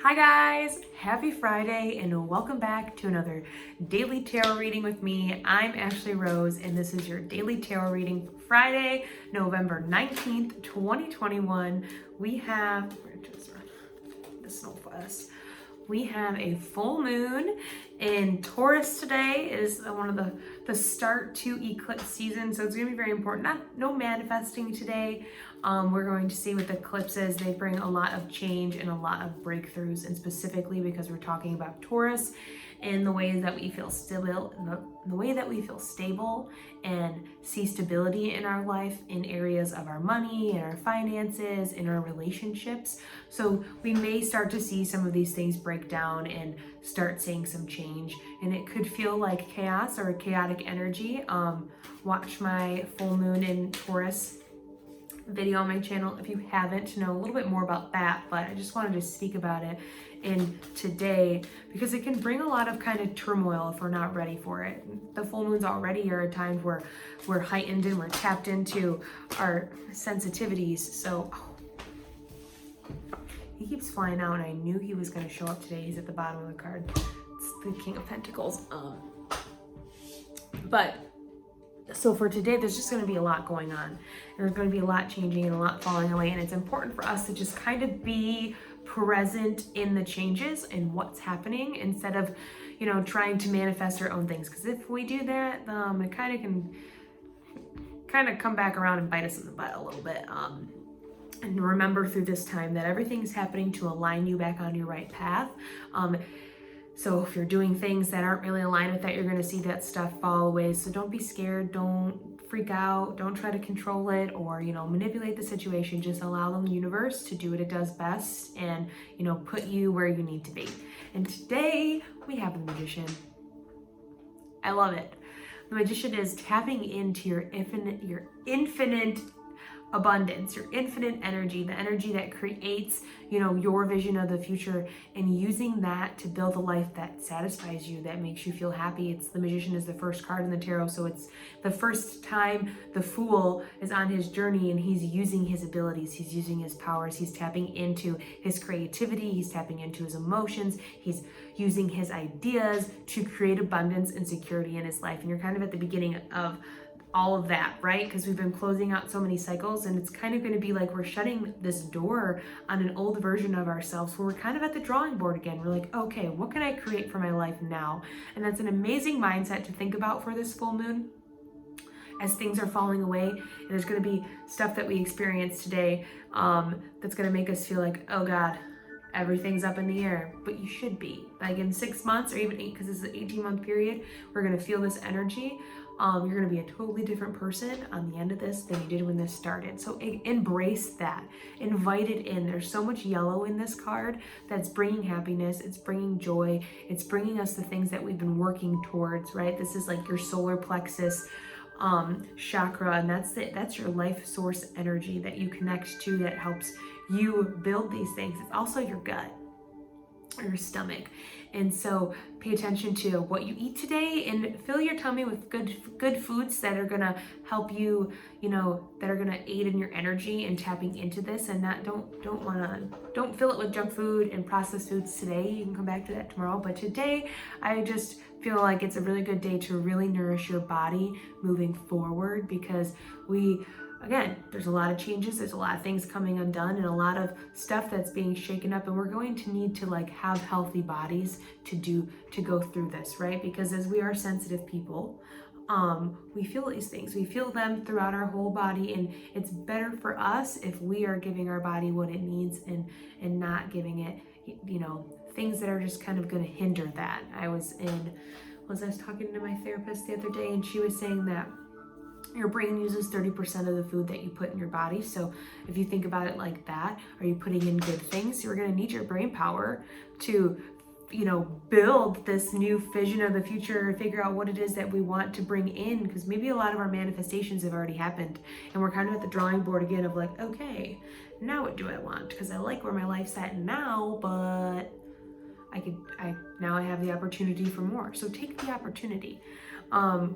Hi guys, happy Friday and welcome back to another daily tarot reading with me. I'm Ashley Rose and this is your daily tarot reading for Friday, November 19th, 2021. We have, the snow fest. We have a full moon in Taurus today. It is one of the start to eclipse season, so it's going to be very important. No manifesting today. We're going to see with eclipses, they bring a lot of change and a lot of breakthroughs, and specifically because we're talking about Taurus and the ways that we feel stable, the way that we feel stable and see stability in our life in areas of our money, in our finances, in our relationships. So we may start to see some of these things break down and start seeing some change, and it could feel like chaos or a chaotic energy. Watch my full moon in Taurus video on my channel if you haven't, to know a little bit more about that, but I just wanted to speak about it in today because it can bring a lot of kind of turmoil if we're not ready for it. The full moons already are at times where we're heightened and we're tapped into our sensitivities. So he keeps flying out and I knew he was going to show up today. He's at the bottom of the card. It's the King of Pentacles. But so for today, there's just going to be a lot going on. There's going to be a lot changing and a lot falling away. And it's important for us to just kind of be present in the changes and what's happening instead of, trying to manifest our own things. Because if we do that, it can come back around and bite us in the butt a little bit. And remember through this time that everything's happening to align you back on your right path. So if you're doing things that aren't really aligned with that, you're going to see that stuff fall away. So don't be scared. Don't freak out. Don't try to control it or, manipulate the situation. Just allow the universe to do what it does best and, put you where you need to be. And today we have the Magician. I love it. The Magician is tapping into your infinite abundance, your infinite energy, the energy that creates, your vision of the future, and using that to build a life that satisfies you, that makes you feel happy. The Magician is the first card in the tarot, so it's the first time the Fool is on his journey and he's using his abilities, he's using his powers, he's tapping into his creativity, he's tapping into his emotions, he's using his ideas to create abundance and security in his life. And you're kind of at the beginning of all of that, right? Because we've been closing out so many cycles, and it's kind of going to be like we're shutting this door on an old version of ourselves where we're kind of at the drawing board again. We're like, okay, what can I create for my life now? And that's an amazing mindset to think about for this full moon as things are falling away. And there's going to be stuff that we experience today that's going to make us feel like, oh God, everything's up in the air, but you should be. Like in 6 months or even 8, because this is an 18-month period, we're going to feel this energy. You're going to be a totally different person on the end of this than you did when this started. So embrace that. Invite it in. There's so much yellow in this card that's bringing happiness. It's bringing joy. It's bringing us the things that we've been working towards, right? This is like your solar plexus chakra, and that's your life source energy that you connect to, that helps you build these things. It's also your gut, your stomach. And so pay attention to what you eat today and fill your tummy with good foods that are gonna help you, that are gonna aid in your energy and tapping into this, and don't fill it with junk food and processed foods today. You can come back to that tomorrow. But today I just feel like it's a really good day to really nourish your body moving forward, because again, there's a lot of changes, there's a lot of things coming undone, and a lot of stuff that's being shaken up, and we're going to need to have healthy bodies to go through this, right? Because as we are sensitive people, we feel these things. We feel them throughout our whole body, and it's better for us if we are giving our body what it needs and not giving it, things that are just kind of going to hinder that. I was talking to my therapist the other day, and she was saying that your brain uses 30% of the food that you put in your body. So if you think about it like that, are you putting in good things? You're going to need your brain power to, build this new vision of the future, figure out what it is that we want to bring in, because maybe a lot of our manifestations have already happened and we're kind of at the drawing board again of like, okay, now what do I want? Because I like where my life's at now, but now I have the opportunity for more. So take the opportunity.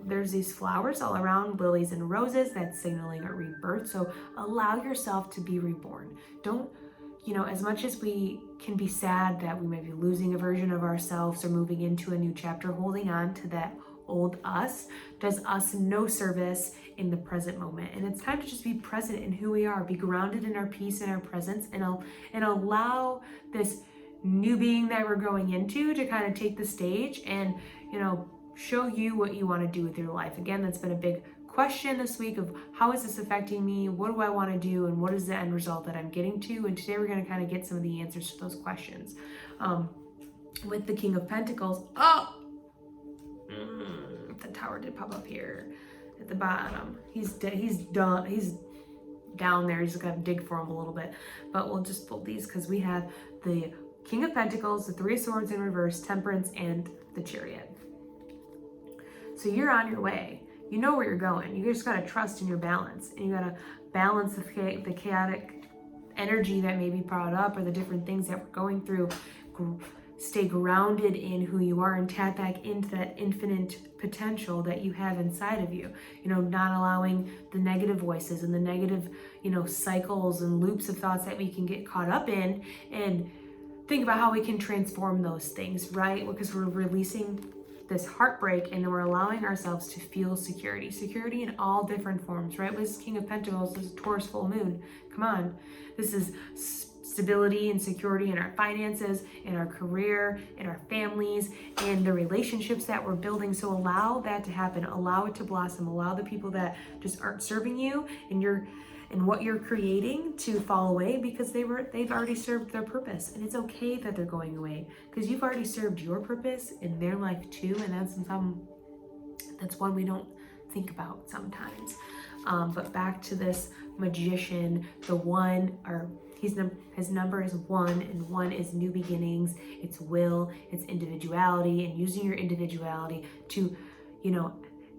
There's these flowers all around, lilies and roses, that's signaling a rebirth. So allow yourself to be reborn. Don't you know, as much as we can be sad that we might be losing a version of ourselves or moving into a new chapter, holding on to that old us does us no service in the present moment. And it's time to just be present in who we are, be grounded in our peace and our presence, and allow this new being that we're going into to kind of take the stage and, you know, show you what you want to do with your life. Again, that's been a big question this week of how is this affecting me? What do I want to do? And what is the end result that I'm getting to? And today we're going to kind of get some of the answers to those questions. With the King of Pentacles, the Tower did pop up here at the bottom. He's done. He's down there. He's got to dig for him a little bit, but we'll just pull these because we have the King of Pentacles, the Three of Swords in reverse, Temperance, and the Chariot. So you're on your way. You know where you're going. You just got to trust in your balance, and you got to balance the chaotic energy that may be brought up or the different things that we're going through. Stay grounded in who you are and tap back into that infinite potential that you have inside of you. You know, not allowing the negative voices and the negative, you know, cycles and loops of thoughts that we can get caught up in, and think about how we can transform those things, right? Because we're releasing this heartbreak and we're allowing ourselves to feel security in all different forms, right? With this King of Pentacles, this is Taurus full moon. Come on. This is stability and security in our finances, in our career, in our families, in the relationships that we're building. So allow that to happen. Allow it to blossom. Allow the people that just aren't serving you and what you're creating to fall away, because they've already served their purpose. And it's okay that they're going away because you've already served your purpose in their life too. And that's one we don't think about sometimes. But back to this Magician, the one, or his number is 1, and 1 is new beginnings. It's will, it's individuality, and using your individuality to, you know,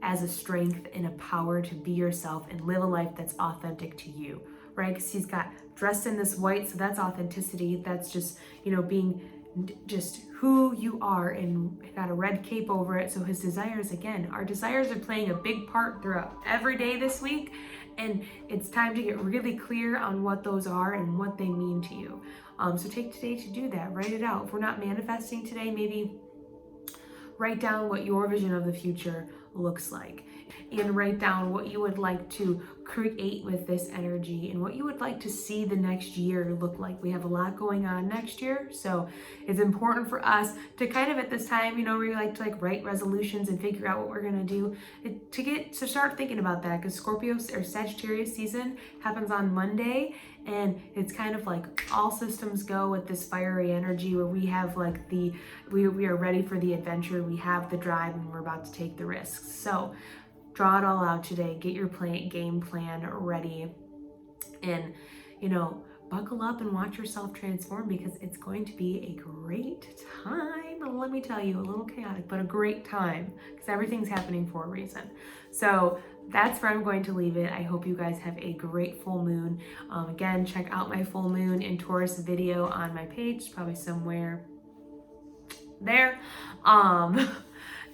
as a strength and a power to be yourself and live a life that's authentic to you, right? Because he's got dressed in this white, so that's authenticity. That's just, you know, being just who you are, and got a red cape over it. So his desires, again, our desires are playing a big part throughout every day this week, and it's time to get really clear on what those are and what they mean to you. So take today to do that. Write it out. If we're not manifesting today, maybe write down what your vision of the future looks like, and write down what you would like to create with this energy and what you would like to see the next year look like. We have a lot going on next year, so it's important for us to kind of at this time, you know, we like to write resolutions and figure out what we're going to do to start thinking about that, because Scorpio or Sagittarius season happens on Monday, and it's kind of like all systems go with this fiery energy where we have we are ready for the adventure, we have the drive, and we're about to take the risks. So draw it all out today, get your game plan ready, and, you know, buckle up and watch yourself transform, because it's going to be a great time. Let me tell you, a little chaotic, but a great time, because everything's happening for a reason. So that's where I'm going to leave it. I hope you guys have a great full moon. Again, check out my full moon in Taurus video on my page, probably somewhere there.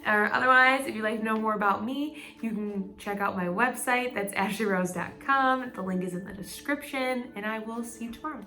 Or otherwise, if you'd like to know more about me, you can check out my website. That's ashlyrose.com. The link is in the description, and I will see you tomorrow.